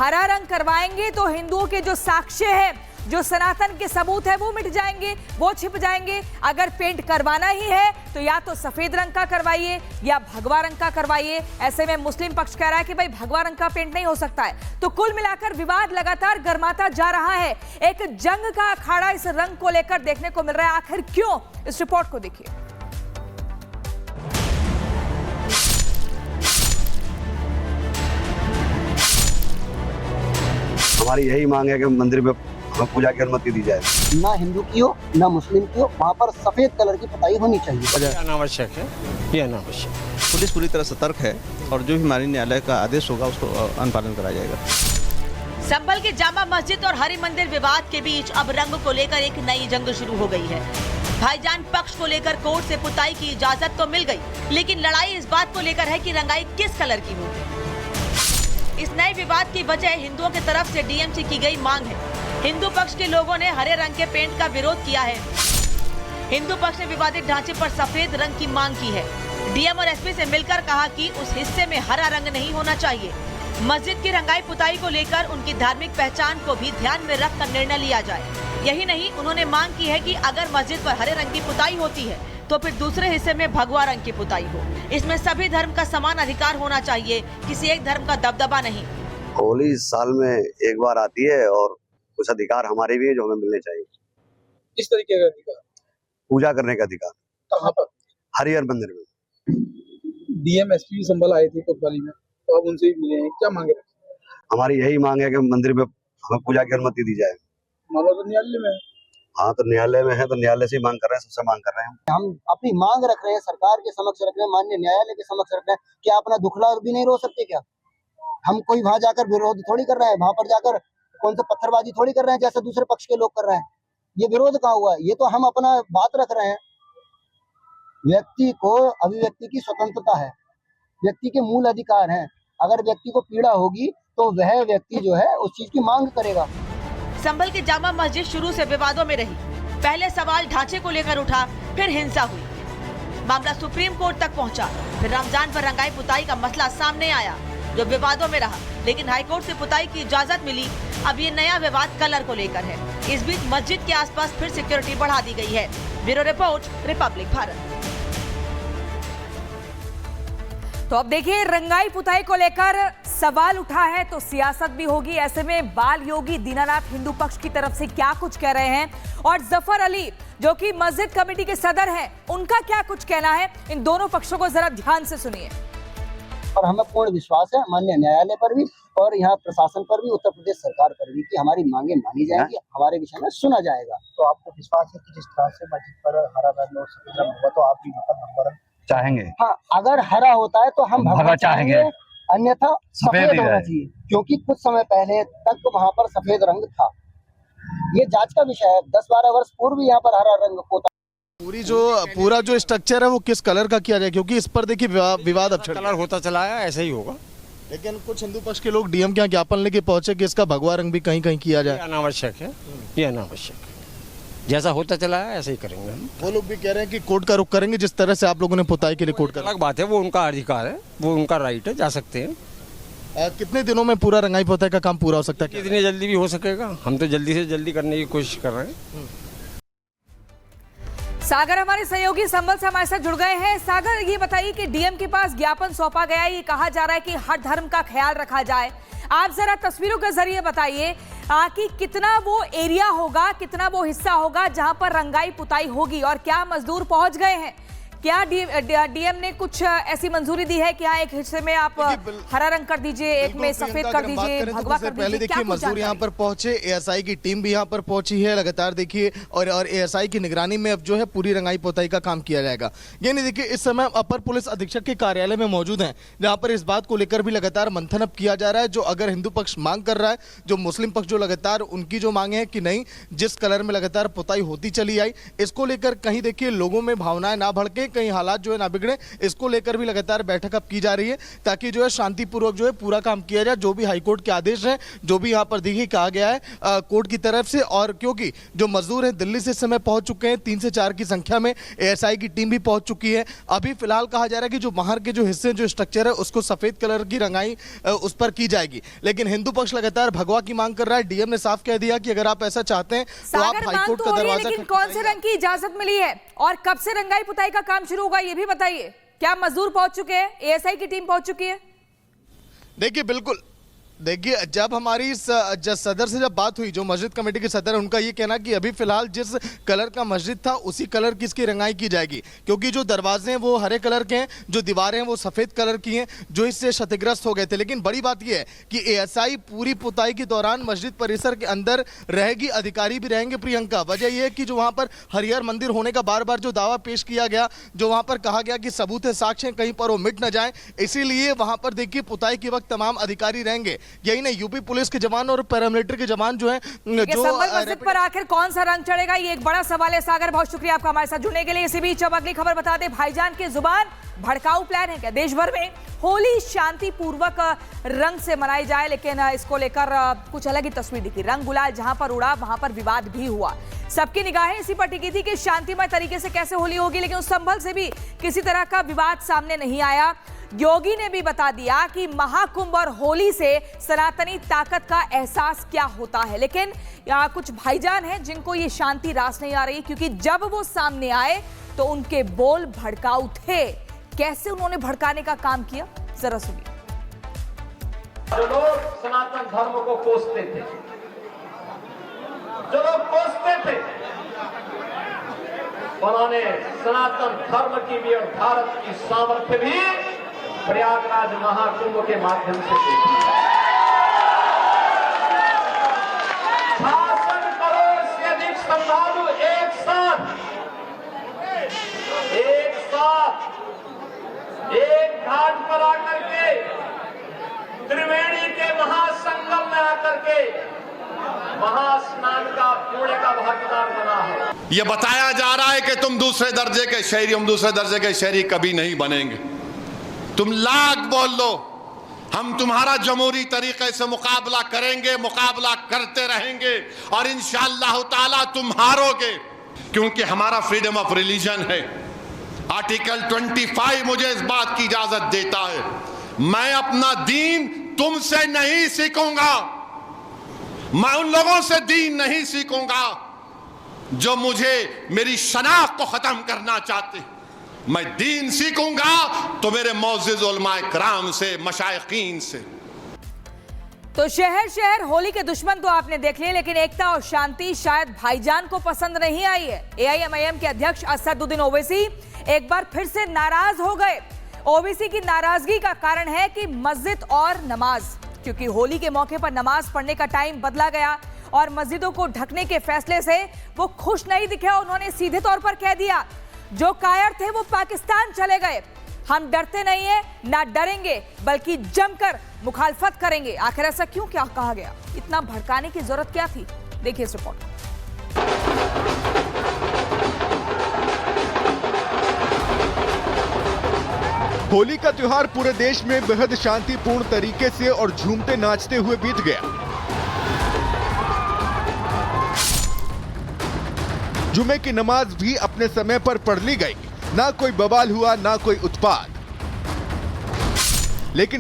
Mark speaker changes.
Speaker 1: हरा रंग करवाएंगे तो हिंदुओं के जो साक्ष्य है, जो सनातन के सबूत है, वो मिट जाएंगे, वो छिप जाएंगे। अगर पेंट करवाना ही है तो या तो सफेद रंग का करवाइए या भगवा रंग का करवाइए। ऐसे में मुस्लिम पक्ष कह रहा है कि भाई भगवा रंग का पेंट नहीं हो सकता है। तो कुल मिलाकर विवाद लगातार गर्माता जा रहा है। एक जंग का अखाड़ा इस रंग को लेकर देखने को मिल रहा है। आखिर क्यों, इस रिपोर्ट को देखिए।
Speaker 2: हमारी यही मांग है कि मंदिर में पूजा की अनुमति दी जाए।
Speaker 3: ना हिंदू की हो ना मुस्लिम की हो, वहाँ पर सफेद कलर की पुताई होनी चाहिए।
Speaker 4: अनावश्यक है, ये अनावश्यक।
Speaker 5: पुलिस पूरी तरह सतर्क है और जो भी हमारे न्यायालय का आदेश होगा उसको अनुपालन कराया जाएगा।
Speaker 6: संभल के जामा मस्जिद और हरि मंदिर विवाद के बीच अब रंग को लेकर एक नई जंग शुरू हो गई है। भाईजान पक्ष को लेकर कोर्ट से पुताई की इजाजत तो मिल गई, लेकिन लड़ाई इस बात को लेकर है कि रंगाई किस कलर की होगी। इस नए विवाद की वजह हिंदुओं की तरफ से डीएम से की गई मांग है। हिंदू पक्ष के लोगों ने हरे रंग के पेंट का विरोध किया है। हिंदू पक्ष ने विवादित ढांचे पर सफेद रंग की मांग की है। डीएम और एसपी से मिलकर कहा कि उस हिस्से में हरा रंग नहीं होना चाहिए। मस्जिद की रंगाई पुताई को लेकर उनकी धार्मिक पहचान को भी ध्यान में रखकर निर्णय लिया जाए। यही नहीं, उन्होंने मांग की है कि अगर मस्जिद पर हरे रंग की पुताई होती है तो फिर दूसरे हिस्से में भगवा रंग की पुताई हो। इसमें सभी धर्म का समान अधिकार होना चाहिए, किसी एक धर्म का दबदबा नहीं।
Speaker 2: होली साल में एक बार आती है और कुछ अधिकार हमारे भी है जो हमें मिलने चाहिए।
Speaker 7: किस तरीके का अधिकार?
Speaker 2: पूजा करने का अधिकार।
Speaker 7: कहाँ पर?
Speaker 2: हरिहर मंदिर में।
Speaker 7: डीएम एसपी संभल आए थे कोतवाली में, तो अब उनसे भी मिले हैं, क्या मांगे?
Speaker 2: हमारी यही मांग है कि मंदिर में हमें पूजा की अनुमति दी जाए।
Speaker 7: मामला तो न्यायालय में है।
Speaker 2: हाँ, तो न्यायालय में है तो न्यायालय से ही मांग कर रहे हैं, सबसे मांग कर रहे हैं।
Speaker 3: हम अपनी मांग रख रहे हैं, सरकार के समक्ष रख रहे हैं, माननीय न्यायालय के समक्ष रख रहे हैं। क्या अपना दुखला भी नहीं रो सकते क्या? हम कोई वहां जाकर विरोध थोड़ी कर रहे हैं, वहां पर जाकर कौन सा पत्थरबाजी थोड़ी कर रहे हैं जैसे दूसरे पक्ष के लोग कर रहे हैं। ये विरोध कहाँ हुआ? ये तो हम अपना बात रख रहे हैं। व्यक्ति को अभिव्यक्ति की स्वतंत्रता है, व्यक्ति के मूल अधिकार हैं। अगर व्यक्ति को पीड़ा होगी तो वह व्यक्ति जो है उस चीज की मांग करेगा।
Speaker 6: संभल की जामा मस्जिद शुरू से विवादों में रही। पहले सवाल ढांचे को लेकर उठा, फिर हिंसा हुई, मामला सुप्रीम कोर्ट तक पहुंचा। फिर रमजान पर रंगाई पुताई का मसला सामने आया जो विवादों में रहा, लेकिन हाईकोर्ट से पुताई की इजाजत मिली। अब ये नया विवाद कलर को लेकर है। इस बीच मस्जिद के आसपास फिर सिक्योरिटी बढ़ा दी गई है। Bureau report, Republic Bharat.
Speaker 1: तो अब देखिए, रंगाई पुताई को लेकर सवाल उठा है तो सियासत भी होगी। ऐसे में बाल योगी दीनानाथ हिंदू पक्ष की तरफ से क्या कुछ कह रहे हैं और जफर अली जो कि मस्जिद कमेटी के सदर हैं, उनका क्या कुछ कहना है, इन दोनों पक्षों को जरा ध्यान से सुनिए।
Speaker 3: और हमें पूर्ण विश्वास है माननीय न्यायालय पर भी और यहाँ प्रशासन पर भी, उत्तर प्रदेश सरकार पर भी, कि हमारी मांगे मानी जाएंगी, हमारे विषय में सुना जाएगा।
Speaker 7: तो आपको विश्वास है कि जिस तरह से मस्जिद पर हरा रंग और सफेद रंग होगा तो आप भी भगवा रंग
Speaker 2: चाहेंगे?
Speaker 3: हाँ, अगर हरा होता है तो हम भगवा चाहेंगे, अन्यथा सफेद होना चाहिए, क्योंकि कुछ समय पहले तक वहाँ पर सफेद रंग था। ये जांच का विषय है। 10-12 वर्ष पूर्व यहाँ पर हरा रंग होता।
Speaker 8: पूरा जो स्ट्रक्चर है वो किस कलर का किया जाए, क्योंकि इस पर देखिए विवाद अब
Speaker 4: कलर होता चला है, ऐसा ही होगा।
Speaker 8: लेकिन कुछ हिंदू पक्ष के लोग डीएम के यहाँ ज्ञापन लेके पहुंचे कि इसका भगवा रंग भी कहीं कहीं किया जाए।
Speaker 4: अनावश्यक है, ये अनावश्यक है। जैसा होता चला है ऐसे ही करेंगे हम।
Speaker 8: वो लोग भी कह रहे हैं कि कोर्ट का रुख करेंगे जिस तरह से आप लोगों ने पुताई के लिए कोर्ट का।
Speaker 4: अलग बात है, वो उनका अधिकार है, वो उनका राइट है, जा सकते हैं।
Speaker 8: कितने दिनों में पूरा रंगाई पुताई का काम पूरा हो सकता है?
Speaker 4: कितनी जल्दी भी हो सकेगा, हम तो जल्दी से जल्दी करने की कोशिश कर रहे हैं।
Speaker 1: सागर हमारे सहयोगी संभल से हमारे साथ जुड़ गए हैं। सागर, ये बताइए कि डीएम के पास ज्ञापन सौंपा गया है, ये कहा जा रहा है कि हर धर्म का ख्याल रखा जाए। आप जरा तस्वीरों के जरिए बताइए कि कितना वो एरिया होगा, कितना वो हिस्सा होगा जहां पर रंगाई पुताई होगी और क्या मजदूर पहुंच गए हैं? क्या डीएम ने कुछ ऐसी मंजूरी दी है कि यहाँ एक हिस्से में आप हरा रंग कर दीजिए, एक में सफेद कर दीजिए, भगवा कर दीजिए?
Speaker 8: पहले देखिए, मजदूर यहाँ पर पहुंचे, एएसआई की टीम भी यहाँ पर पहुंची है लगातार देखिए, और एएसआई की निगरानी में अब जो है पूरी रंगाई पुताई का काम किया जाएगा। ये नहीं, देखिए इस समय अपर पुलिस अधीक्षक के कार्यालय में मौजूद हैं, जहाँ पर इस बात को लेकर भी लगातार मंथन अब किया जा रहा है। जो अगर हिंदू पक्ष मांग कर रहा है, जो मुस्लिम पक्ष जो लगातार उनकी जो मांगे है कि नहीं, जिस कलर में लगातार पुताई होती चली आई, इसको लेकर कहीं देखिए लोगों में भावनाएं ना भड़के, कहीं हालात जो है ना बिगड़े, इसको लेकर भी लगातार बैठक अब की जा रही है ताकि जो है शांतिपूर्वक जो है पूरा काम किया जाए। जो भी हाईकोर्ट के आदेश हैं, जो भी यहाँ पर देखिए कहा गया है कोर्ट की तरफ से, और क्योंकि जो मजदूर हैं दिल्ली से इस समय पहुंच चुके हैं, 3 से 4 की संख्या में एएसआई की टीम भी पहुंच चुकी है। अभी फिलहाल कहा जा रहा है कि जो बाहर के जो हिस्से जो स्ट्रक्चर है उसको सफेद कलर की रंगाई उस पर की जाएगी, लेकिन हिंदू पक्ष लगातार भगवा की मांग कर रहा है। डीएम ने साफ कह दिया कि अगर आप ऐसा चाहते हैं तो आप
Speaker 1: सागर
Speaker 8: हाईकोर्ट
Speaker 1: मांग
Speaker 8: का
Speaker 1: तो हो रही है,
Speaker 8: दरवाजा
Speaker 1: लेकिन कौन से रंग की इजाजत मिली है और कब से रंगाई पुताई का काम शुरू होगा ये भी बताइए। क्या मजदूर पहुंच चुके हैं, एएसआई की टीम पहुंच चुकी है?
Speaker 8: देखिए बिल्कुल, देखिए जब हमारी सदर से जब बात हुई, जो मस्जिद कमेटी के सदर, उनका ये कहना कि अभी फिलहाल जिस कलर का मस्जिद था उसी कलर की इसकी रंगाई की जाएगी, क्योंकि जो दरवाजे हैं वो हरे कलर के हैं, जो दीवारें हैं वो सफ़ेद कलर की हैं, जो इससे क्षतिग्रस्त हो गए थे। लेकिन बड़ी बात यह है कि एएसआई पूरी पुताई के दौरान मस्जिद परिसर के अंदर रहेगी, अधिकारी भी रहेंगे। प्रियंका, वजह यह है कि जो वहाँ पर हरिहर मंदिर होने का बार बार जो दावा पेश किया गया, जो वहाँ पर कहा गया कि सबूत है, साक्ष्य कहीं पर वो मिट न जाए, इसीलिए वहाँ पर देखिए पुताई के वक्त तमाम अधिकारी रहेंगे। यही नहीं, यूपी पुलिस के जवान और पैरामिलिट्री के जवान जो हैं, जो
Speaker 1: संभल मस्जिद पर आखिर कौन सा रंग चढ़ेगा, ये एक बड़ा सवाल है। सागर, बहुत शुक्रिया आपका हमारे साथ जुड़ने के लिए। इसी बीच अब अगली खबर बता दें, भाईजान की जुबान भड़काऊ प्लान है क्या? देश भर में होली शांतिपूर्वक रंग से मनाई जाए, लेकिन इसको लेकर कुछ अलग ही तस्वीर दिखी। रंग गुलाल जहां पर उड़ा वहां पर विवाद भी हुआ। सबकी निगाहें इसी पर टिकी थी कि शांतिमय तरीके से कैसे होली होगी, लेकिन उस संभल से भी किसी तरह का विवाद सामने नहीं आया। योगी ने भी बता दिया कि महाकुंभ और होली से सनातनी ताकत का एहसास क्या होता है, लेकिन यहाँ कुछ भाईजान हैं जिनको ये शांति रास नहीं आ रही, क्योंकि जब वो सामने आए तो उनके बोल भड़काऊ थे। कैसे उन्होंने भड़काने का काम किया, जरा सुनिए।
Speaker 9: जो लोग सनातन धर्म को कोसते थे, जो लोग कोसते थे, उन्होंने सनातन धर्म की भी और भारत की सामर्थ्य भी प्रयागराज महाकुंभ के माध्यम से देखी। 66 करोड़ से अधिक श्रद्धालु एक साथ एक घाट पर आकर के, त्रिवेणी के महासंगम में आकर के महास्नान का पुण्य का भागीदार बना है।
Speaker 10: ये बताया जा रहा है कि तुम दूसरे दर्जे के शहरी, हम दूसरे दर्जे के शहरी कभी नहीं बनेंगे। तुम लाख बोल लो, हम तुम्हारा जमहूरी तरीके से मुकाबला करेंगे, मुकाबला करते रहेंगे और इंशाअल्लाह ताला तुम हारोगे, क्योंकि हमारा फ्रीडम ऑफ रिलीजन है। आर्टिकल 25 मुझे इस बात की इजाजत देता है। मैं अपना दीन तुमसे नहीं सीखूंगा, मैं उन लोगों से दीन नहीं सीखूंगा जो मुझे मेरी शनाख्त को खत्म करना चाहते हैं। मैं दीन सीखूंगा तो मेरे मौजिज उलमाए कराम से, मशाइखीन से।
Speaker 1: तो शहर शहर होली के दुश्मन तो आपने देख लिए, लेकिन एकता और शांति शायद भाईजान को पसंद नहीं आई है। एआईएमआईएम के अध्यक्ष असदुद्दीन ओवैसी एक बार फिर से नाराज हो गए। ओवैसी की नाराजगी का कारण है कि मस्जिद और नमाज, क्योंकि होली के मौके पर नमाज पढ़ने का टाइम बदला गया और मस्जिदों को ढकने के फैसले से वो खुश नहीं दिखे। उन्होंने सीधे तौर पर कह दिया, जो कायर थे वो पाकिस्तान चले गए, हम डरते नहीं है, ना डरेंगे, बल्कि जमकर मुखालफत करेंगे। आखिर ऐसा क्यों क्या कहा गया, इतना भड़काने की जरूरत क्या थी? देखिए इस रिपोर्ट।
Speaker 11: होली का त्योहार पूरे देश में बेहद शांतिपूर्ण तरीके से और झूमते नाचते हुए बीत गया। जुमे की नमाज भी अपने समय पर पढ़ ली गई, ना कोई बवाल हुआ, ना कोई उत्पात। लेकिन